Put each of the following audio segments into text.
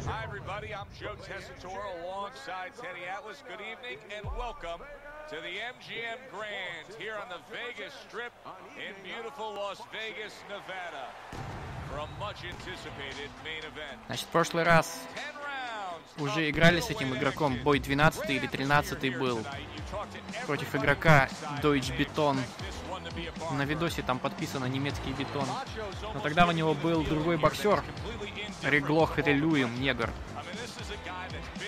Hi everybody, I'm Joe Tessitore alongside Teddy Atlas. Good evening and welcome to the MGM Grand here on the Vegas Strip in beautiful Las Vegas, Nevada for a much anticipated main event. Значит, в прошлый раз уже играли с этим игроком, бой 12 или 13 был против игрока Бетон. На видосе там подписано немецкий Бетон. Но тогда у него был другой боксер, негр.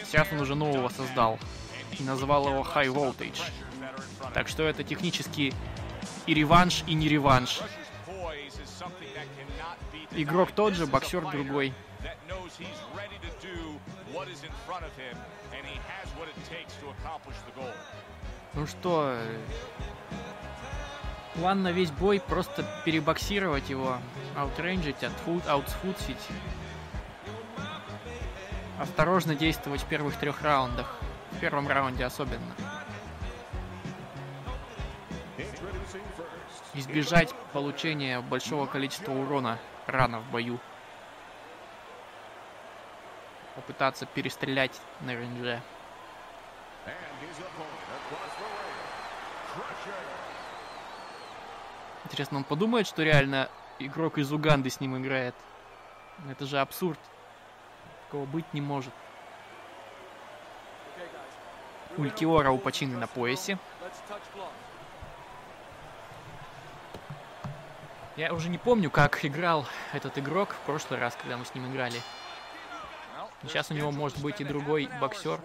Сейчас он уже нового создал и назвал его High Voltage. Так что это технически и реванш, и не реванш. Игрок тот же, боксер другой. Ну что, план на весь бой просто перебоксировать его, аутрейнджить, аутсфутсить. Осторожно действовать в первых 3 раундах. В первом раунде особенно. Избежать получения большого количества урона рано в бою. Попытаться перестрелять на рейндже. Интересно, он подумает, что реально игрок из Уганды с ним играет? Это же абсурд. Такого быть не может. Улькиора у Пачино на поясе. Я уже не помню, как играл этот игрок в прошлый раз, когда мы с ним играли. Сейчас у него может быть и другой боксер.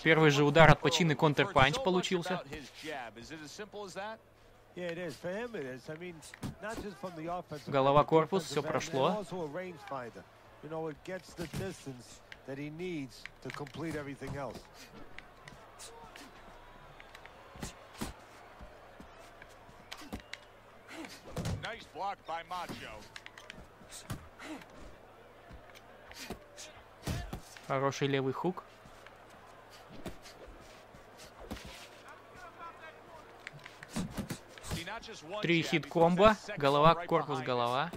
Первый же удар от Пачино, контрпанч получился. Голова-корпус, все прошло. Хороший левый хук. Три хит-комбо. Голова, корпус, голова.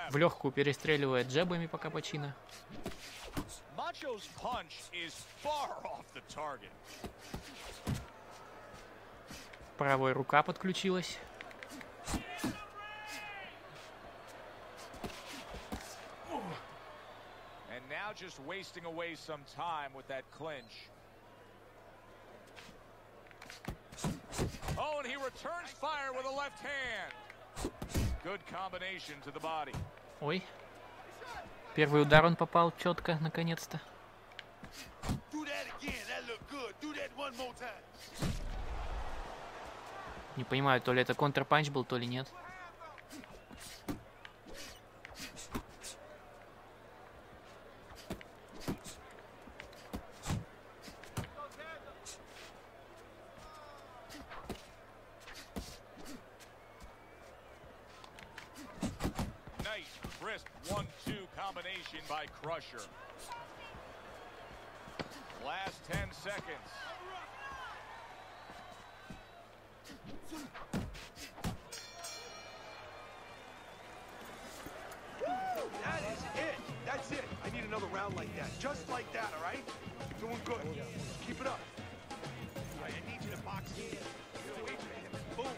В легкую перестреливает джебами пока Пачино. Правая рука подключилась. Just wasting away some time with that clinch. Oh, and he returns fire with a left hand. Good combination to the body. Ой. Первый удар он попал четко, наконец-то. Не понимаю, то ли это контрпанч был, то ли нет. By Crusher. Last 10 seconds. That is it. That's it. I need another round like that. Just like that, all right? Doing good. Keep it up. All right, I need you to box in. Get away from him. Boom.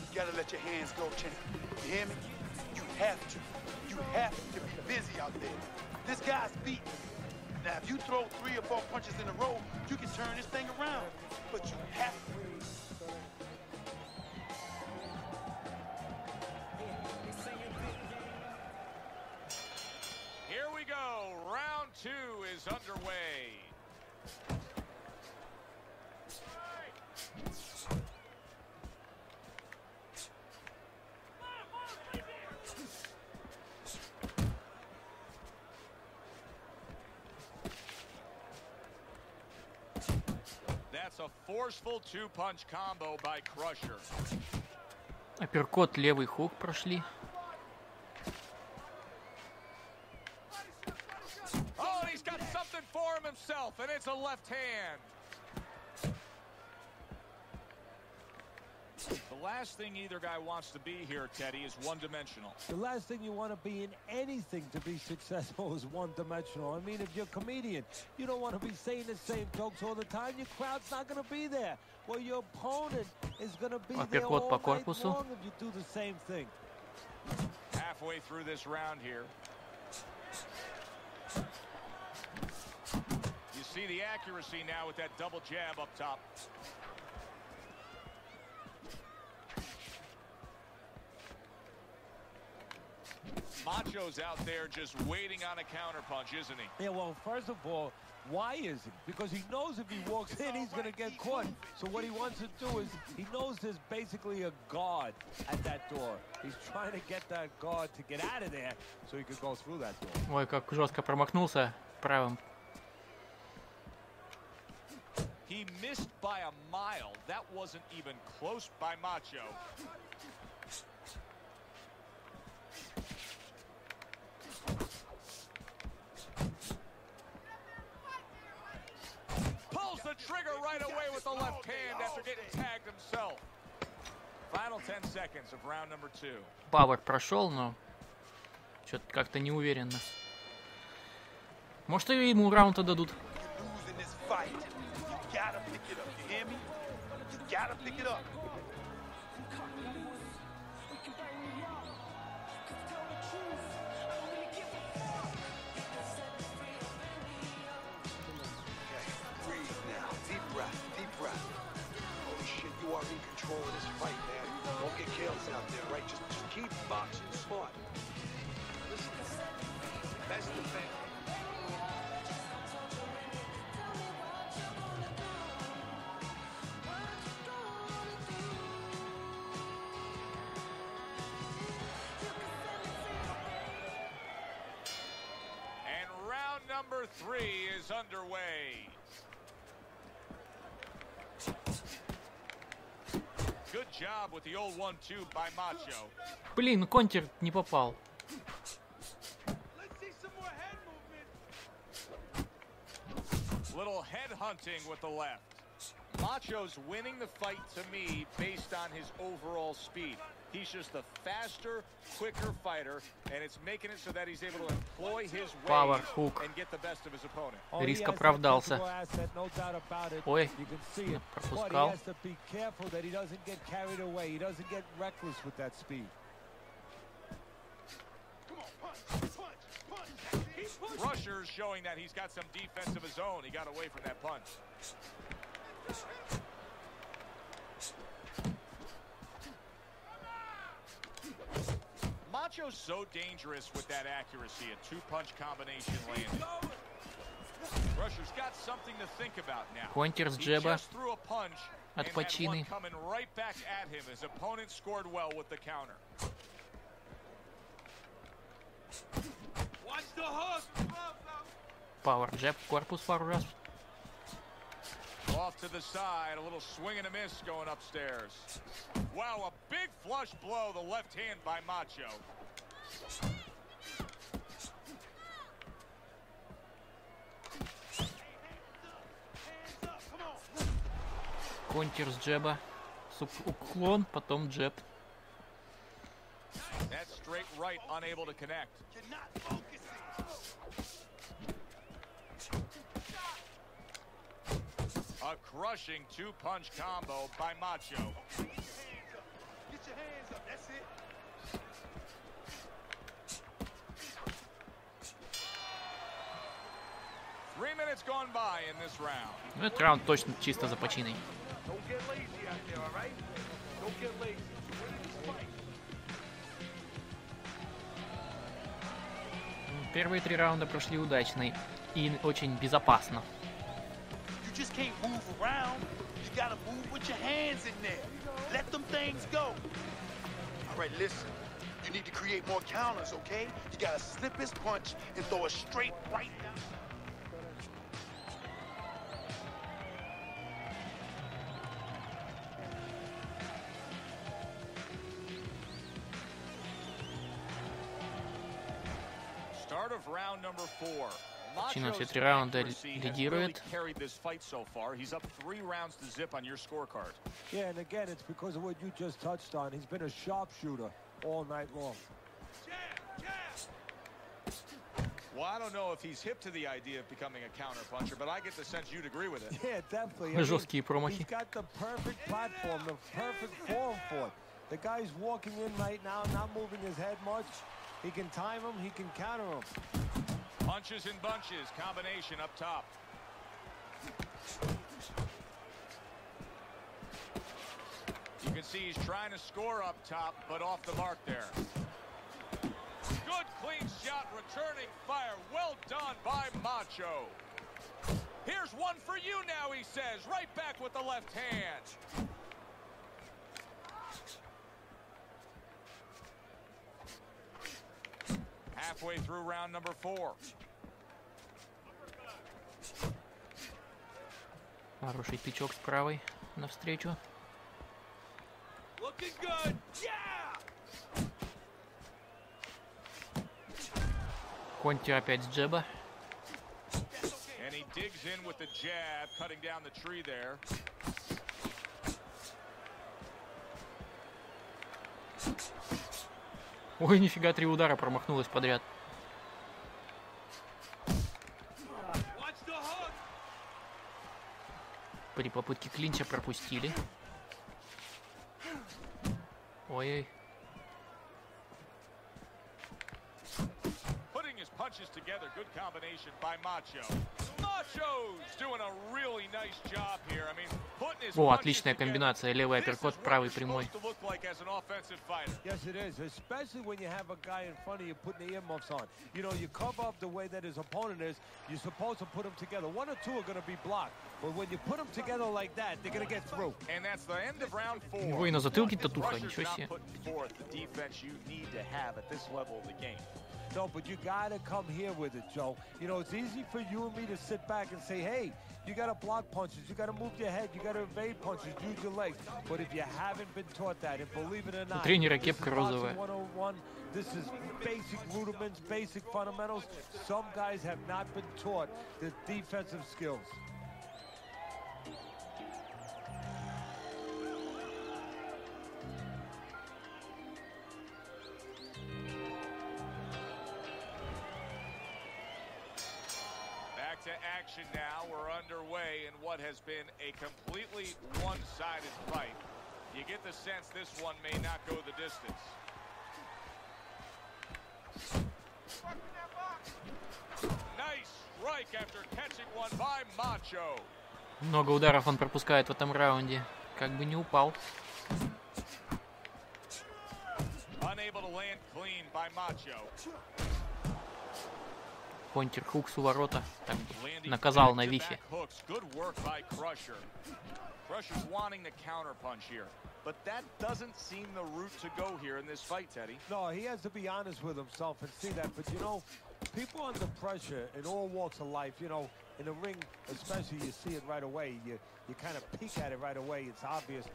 You gotta let your hands go, champ. You hear me? You have to. You have to be busy out there. This guy's beaten. Now, if you throw 3 or 4 punches in a row, you can turn this thing around. But you have to. Here we go. Round 2 is underway. That's a forceful 2-punch combo by Crusher. Апперкот, левый хук прошли. arm himself, and it's a left hand. The last thing either guy wants to be here, Teddy, is one-dimensional. The last thing you want to be in anything to be successful is one-dimensional. I mean, if you're a comedian, you don't want to be saying the same jokes all the time. Your crowd's not going to be there. Well, your opponent is going to be there all night long if you do the same thing. Halfway through this round here. You see the accuracy now with that double jab up top. Macho's out there just waiting on a counterpunch, isn't he? Yeah, well, first of all, why is he? Because he knows if he walks in, he's going to get caught. So what he wants to do is, he knows there's basically a guard at that door. He's trying to get that guard to get out of there so he could go through that door. Ой, как жестко промахнулся правым. He missed by a mile. That wasn't even close by Macho. Pulls the trigger right away with the left hand after getting tagged himself. Final 10 seconds of round number 2. Пауэр прошел, но что-то как-то неуверенно. Может, и ему раунд дадут. Number 3 is underway. Good job with the old 1-2 by Macho. Блин, контр не попал. Little head hunting with the left. Macho's winning the fight to me based on his overall speed. He's just a faster, quicker fighter, and it's making it so that he's able to employ his weight and get the best of his opponent. Риск оправдался. Ой, пропускал. Rusher's showing that he's got some defense of his own. He got away from that punch. Macho's so dangerous with that accuracy, a two-punch combination landing. Rusher's got something to think about now. Контр с джеба от Пачины. Coming right back at him. His opponent scored well with the counter. Watch the hook. Power jab, корпус пару раз. Off to the side, a little swing and a miss going upstairs. Wow, a big flush blow, the left hand by Macho. Контр с джеба. Уклон, потом джеб. That straight right, unable to connect. A crushing two-punch combo by Macho. Get your hands up, that's it. Three minutes gone by in this round. Этот раунд точно чисто за Пачиной. Первые 3 раунда прошли удачно и очень безопасно. Just can't move around. You gotta move with your hands in there. Let them things go. All right, listen. You need to create more counters, okay? You gotta slip his punch and throw a straight right down. Start of round number 4. Пачино все 3 раунда лидирует. Yeah, and again, it's because of what you just touched on. He's been a sharpshooter all night long. Well, I don't know if he's hip to the idea of becoming a counter-puncher, but I get the sense you'd agree with it. Yeah, definitely. Жесткие промахи. He's got the perfect platform, the perfect form for it. The guy's walking in right now, not moving his head much. He can time him, he can counter him. Punches and bunches, combination up top. You can see he's trying to score up top, but off the mark there. Good clean shot, returning fire. Well done by Macho. Here's one for you now, he says. Right back with the left hand. Halfway through round number 4. Хороший тычок с правой навстречу. Looking good. Yeah! Конти опять с джеба. And he digs in with the jab, cutting down the tree there. Ой, нифига, 3 удара промахнулась подряд. При попытке клинча пропустили. Ой-ой. Punches together, good combination by Macho. Macho's doing a really nice job here. I mean, putting his О, отличная комбинация. Левый апперкот, правый прямой. Yes, it is, especially when you have a guy in front of you putting the earmuffs on. You know, you cover up the way that his opponent is. You're supposed to put them together. 1 or 2 are going to be blocked. But when you put them together like that, they're going to get through. And that's the end of round 4. У него и на затылке татуха, ничего себе. No, but you gotta come here with it, Joe. You know, it's easy for you and me to sit back and say, hey, you gotta block punches, you gotta move your head, you gotta evade punches, use your legs. But if you haven't been taught that, and believe it or not, У тренера кепка розовая. 101, this is basic rudiments, basic fundamentals. Some guys have not been taught the defensive skills. Action now. We're underway in what has been a completely one-sided fight. You get the sense this one may not go the distance. Nice strike after catching one by Macho. Много ударов он пропускает в этом раунде. Как бы не упал. Unable to land clean by Macho. Контр-хук с уворота. Так, наказал на вихе. Crusher's wanting the counter punch here, but that doesn't seem the route to go here in this fight, Teddy. No, he has to be honest with himself and see that. But you know, people under pressure in all walks of life, you know, in the ring especially, you see it right away. You kind of peek at it right away. It's obvious.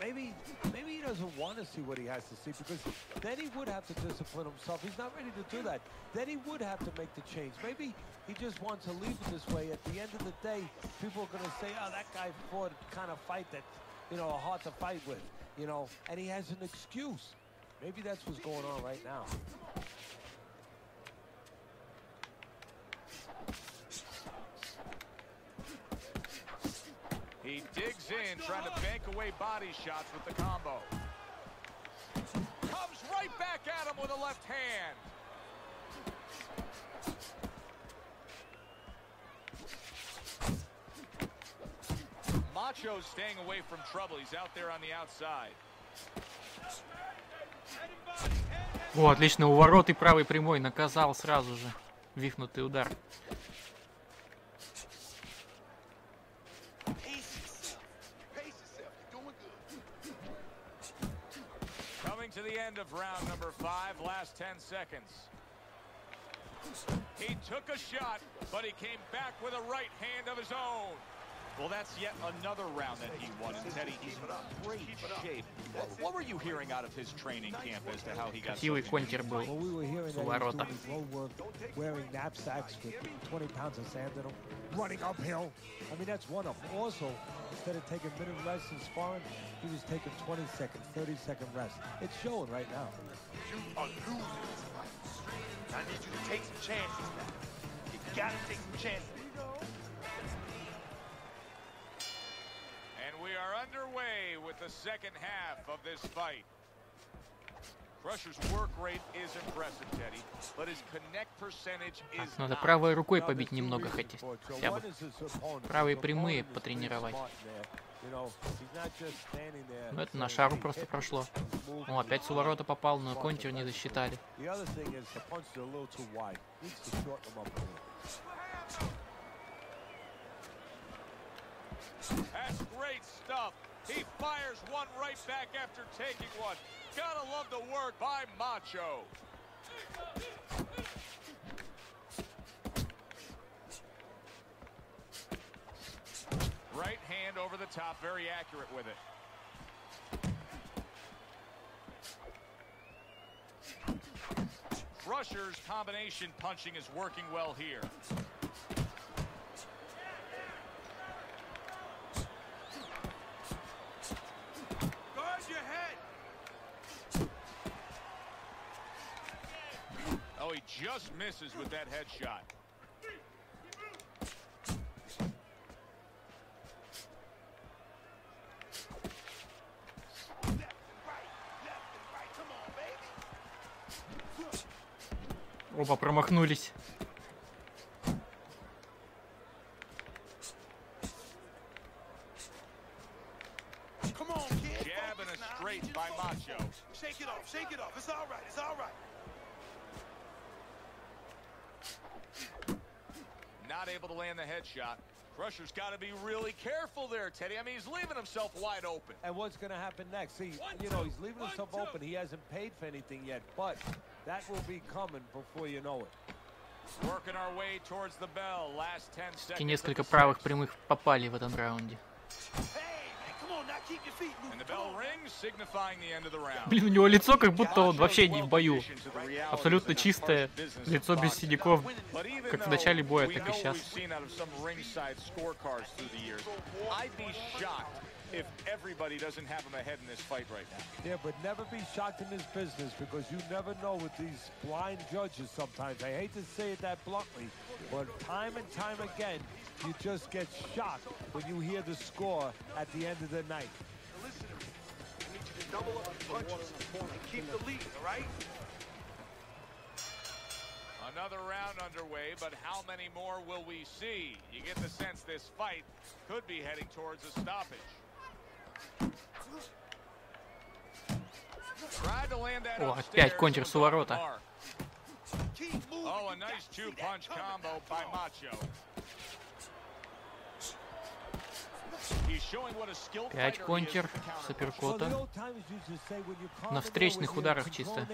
Maybe he doesn't want to see what he has to see, because then he would have to discipline himself. He's not ready to do that. Then he would have to make the change. Maybe he just wants to leave it this way. At the end of the day, people are going to say, oh, that guy fought a kind of fight that, you know, hard to fight with, you know, and he has an excuse. Maybe that's what's going on right now. He digs in, trying to bank away body shots with the combo. Comes right back at him with a left hand. Macho's staying away from trouble. He's out there on the outside. О, отлично, уворот и правый прямой. Наказал сразу же. Вихнутый удар. To the end of round number 5, last 10 seconds. He took a shot, but he came back with a right hand of his own. Well, that's yet another round that he won. And Teddy, he's in great shape. What were you hearing out of his training camp as to how he got? Красивый контер был. Well, we were hearing С that he was ворота. doing his road work, wearing knapsacks with 20 pounds of sand in them, running uphill. I mean, that's one of them. Also, instead of taking minute rests in sparring, he was taking 20-second, 30-second rest. It's showing right now. You are losing this fight. I need you to take some chances now. You gotta take some chances. And we are underway with the second half of this fight. Crusher's work rate is impressive, Teddy, but his connect percentage is Надо not. правой рукой побить немного хотя бы. Правые прямые потренировать. Ну это на шару просто прошло. Ну опять с уворота попал, но контер не засчитали. That's great stuff. He fires one right back after taking one. Gotta love the work by Macho. Right hand over the top, very accurate with it. Crusher's combination punching is working well here. Guard your head. Oh, he just misses with that headshot. Оба промахнулись. Come on, kid. Jab and a straight by Macho. Shake it off, shake it off. It's all right, it's all right. Not able to land the headshot. Crusher's got to be really careful there, Teddy. I mean, he's leaving himself wide open. And what's going to happen next? See, you know, he's leaving himself open. He hasn't paid for anything yet, but that will be coming before you know it. Working our way towards the bell. Last 10 seconds. И несколько правых прямых попали в этом раунде. And the bell rings, signifying the end of the round. Блин, у него лицо как будто он вообще не в бою. Абсолютно чистое, лицо без синяков, как в начале боя, так и сейчас. If everybody doesn't have him ahead in this fight right now. Yeah, but never be shocked in this business because you never know with these blind judges sometimes. I hate to say it that bluntly, but time and time again, you just get shocked when you hear the score at the end of the night. Listen, I need you to double up the punches and keep the lead, all right? Another round underway, but how many more will we see? You get the sense this fight could be heading towards a stoppage. О, опять контр с уворота. Oh, a nice two-punch combo by Macho. Опять контр с апперкота. На встречных ударах чисто.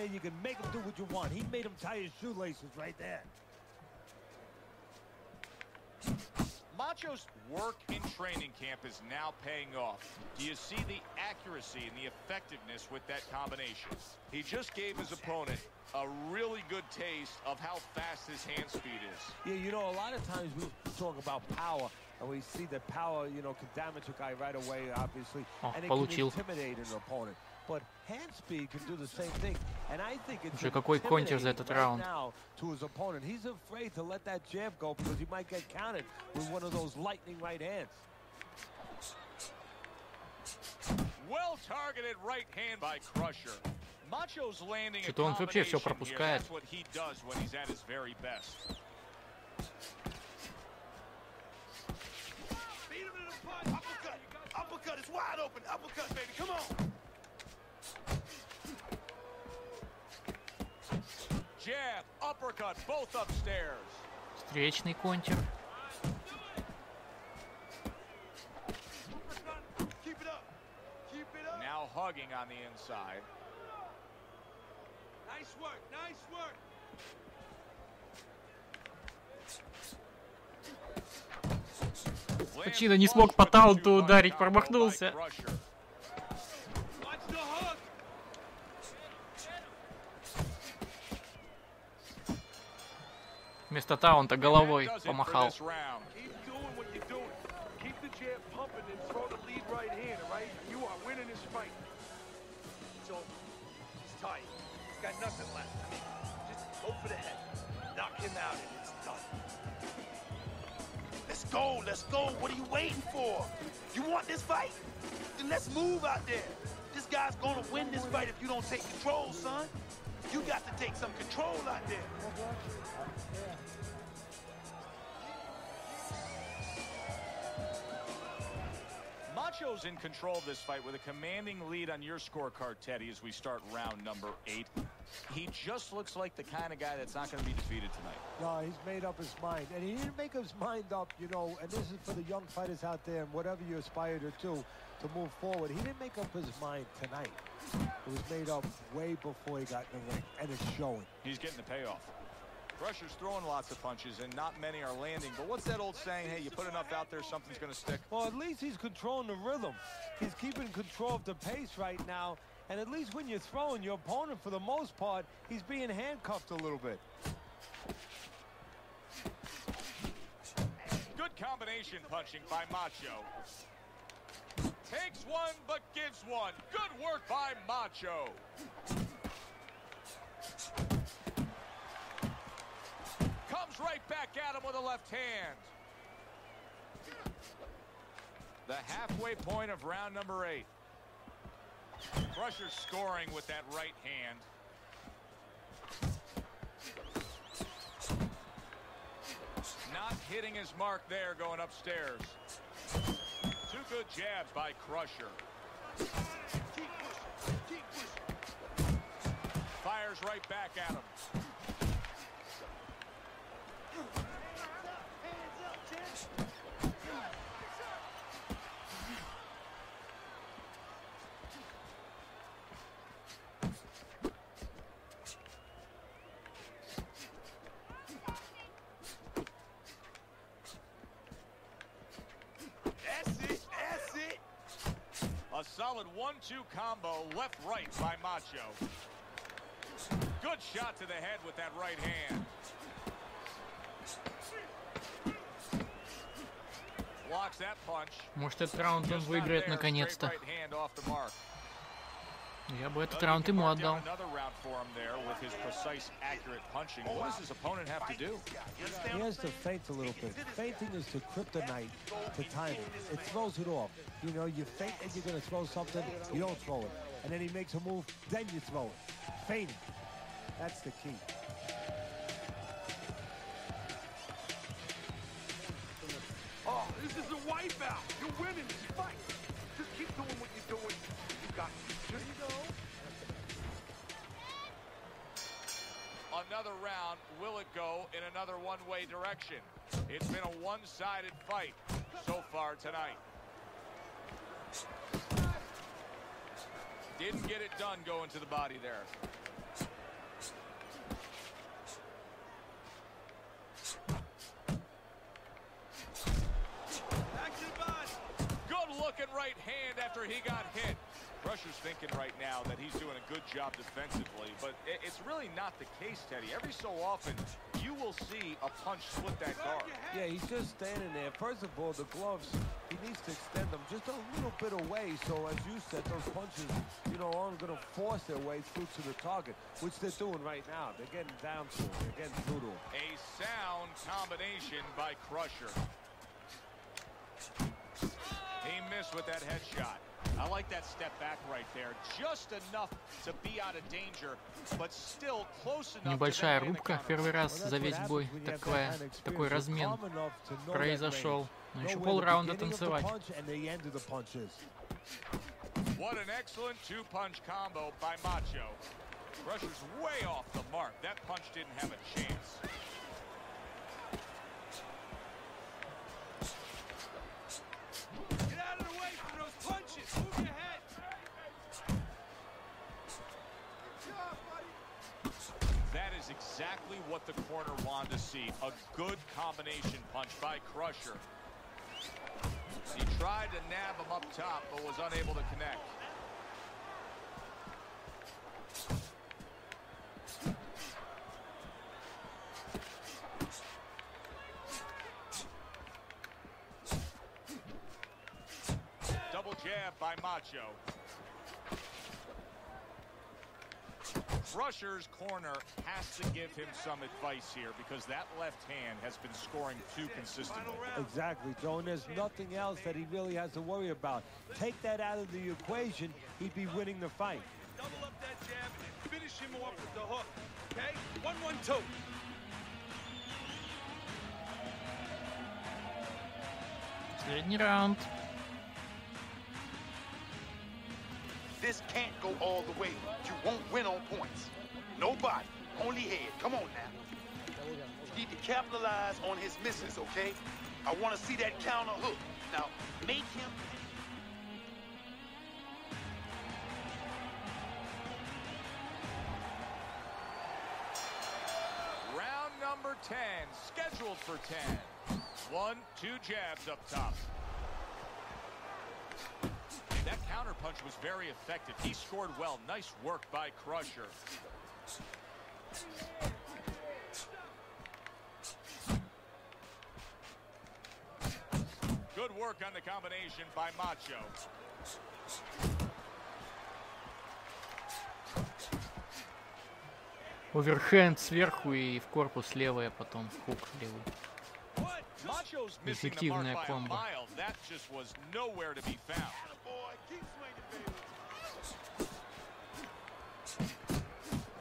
Macho's work in training camp is now paying off. Do you see the accuracy and the effectiveness with that combination? He just gave his opponent a really good taste of how fast his hand speed is. Yeah, you know, a lot of times we talk about power, and we see that power, you know, can damage a guy right away, obviously, and it can intimidate an opponent. But hand speed can do the same thing, and I think it's какой контр за этот раунд. now to his opponent. He's afraid to let that jab go because he might get counted with one of those lightning right hands. Well targeted right hand by Crusher. Macho's landing a Что-то он вообще все combination here. пропускает. That's what he does when he's at his very best. Beat him in the punch. Uppercut. Uppercut is wide open. Uppercut, baby. Come on. Jab, uppercut, both upstairs. Встречный контр. Keep it up. Keep it up. Now hugging on the inside. Nice work. Nice work. Пачино не смог по таунту ударить, промахнулся. Вместо таунта головой помахал. Let's go. What are you waiting for? You want this fight? Then let's move out there. This guy's gonna win this fight if you don't take control, son. You got to take some control out there. Macho's in control of this fight with a commanding lead on your scorecard, Teddy, as we start round number 8. He just looks like the kind of guy that's not going to be defeated tonight. No, he's made up his mind. And he didn't make his mind up, you know, and this is for the young fighters out there and whatever you aspire to do to move forward. He didn't make up his mind tonight. It was made up way before he got in the ring, and it's showing. He's getting the payoff. Crusher's throwing lots of punches, and not many are landing. But what's that old saying? Hey, you put enough out there, something's going to stick. Well, at least he's controlling the rhythm. He's keeping control of the pace right now. And at least when you're throwing, your opponent, for the most part, he's being handcuffed a little bit. Good combination punching by Macho. Takes one, but gives one. Good work by Macho. Comes right back at him with a left hand. The halfway point of round number 8. Crusher scoring with that right hand. Not hitting his mark there going upstairs. 2 good jabs by Crusher. Keep pushing. Keep pushing. Fires right back at him. Hands up, Jess. A solid 1-2 combo, left-right by Macho. Good shot to the head with that right hand. Blocks that punch. Может, этот раунд он выиграет наконец-то. Я бы этот раунд ему отдал. He has to feint a little bit. Feinting is the kryptonite to timing. It throws it off. You know, you feint and you're going to throw something, you don't throw it. And then he makes a move, then you throw it. Feinting. That's the key. Oh, this is a wipeout. You're winning this fight. Just keep doing what you're doing. You got it. Here you go. Another round. Will it go in another one-way direction? It's been a one-sided fight so far tonight. Didn't get it done going to the body there. Good looking right hand after he got hit. Crusher's thinking right now that he's doing a good job defensively, but it's really not the case, Teddy. Every so often, you will see a punch split that guard. Yeah, he's just standing there. First of all, the gloves, he needs to extend them just a little bit away. So, as you said, those punches, you know, aren't going to force their way through to the target, which they're doing right now. They're getting down to him. They're getting through to him. A sound combination by Crusher. He missed with that headshot. I like that step back right there. Just enough to be out of danger, but still close enough. Небольшая рубка. Первый раз за весь бой такой размен произошел. Но еще полраунда танцевать. What an excellent 2-punch combo by Macho. Crusher's way off the mark. That punch didn't have a chance. That is exactly what the corner wanted to see. A good combination punch by Crusher. He tried to nab him up top, but was unable to connect. Double jab by Macho. Crusher's corner has to give him some advice here because that left hand has been scoring too consistently. Exactly, Joe, and there's nothing else that he really has to worry about. Take that out of the equation, he'd be winning the fight. Double up that jab and finish him off with the hook. Okay? 1-1-2. Последний раунд. This can't go all the way. You won't win on points. Nobody. Only head. Come on now. You need to capitalize on his misses, okay? I want to see that counter hook. Now, make him... Round number 10, scheduled for 10. 1-2 jabs up top. That counterpunch was very effective. He scored well. Nice work by Crusher. Good work on the combination by Macho. Оверхенд сверху и в корпус левый, а потом хук левый. Macho's missing the mark by a mile. That just was nowhere to be found.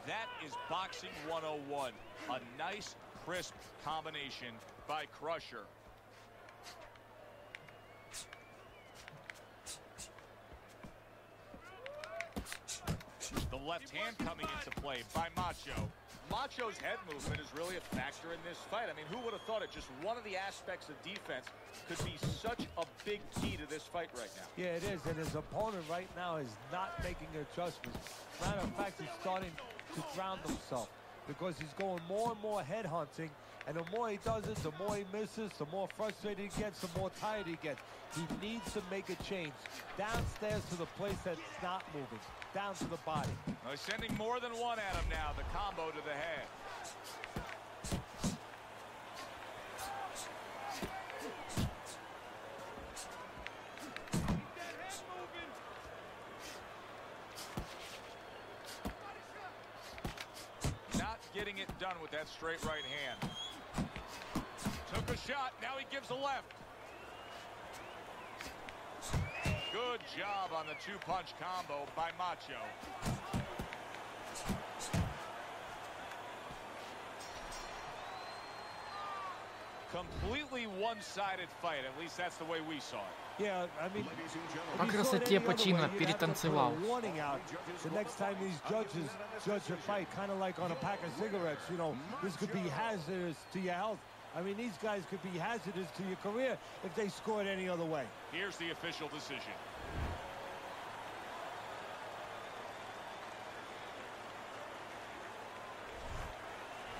That is boxing 101. A nice, crisp combination by Crusher. The left hand coming into play by Macho. Macho's head movement is really a factor in this fight. I mean, who would have thought it? Just one of the aspects of defense could be such a big key to this fight right now. Yeah, it is, and his opponent right now is not making adjustments. Matter of fact, he's starting to ground himself because he's going more and more head hunting, and the more he does it, the more he misses, the more frustrated he gets, the more tired he gets. He needs to make a change downstairs to the place that's not moving, down to the body. Well, sending more than one at him now, the combo to the head. Not getting it done with that straight right hand. Took a shot, now he gives a left. Good job on the two-punch combo by Macho. Completely one-sided fight, at least that's the way we saw it. Yeah, I mean, По красоте Пачино перетанцевал. Warning out. The next time these judges judge a fight, kind of like on a pack of cigarettes, you know, this could be hazardous to your health. I mean, these guys could be hazardous to your career if they scored any other way. Here's the official decision.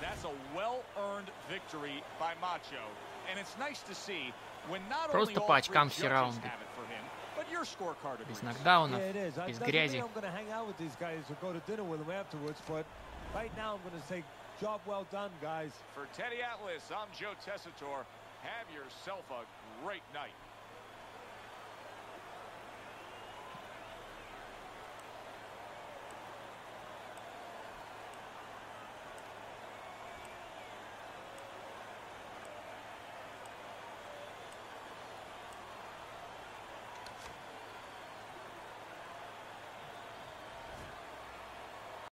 That's a well-earned victory by Macho. And it's nice to see when not only all three judges have it for him, but your scorecard agrees. Без нокдаунов, Yeah, it is. без Doesn't грязи. mean I'm going to hang out with these guys or go to dinner with them afterwards, but right now I'm going to say, job well done, guys. For Teddy Atlas, I'm Joe Tessitore. Have yourself a great night.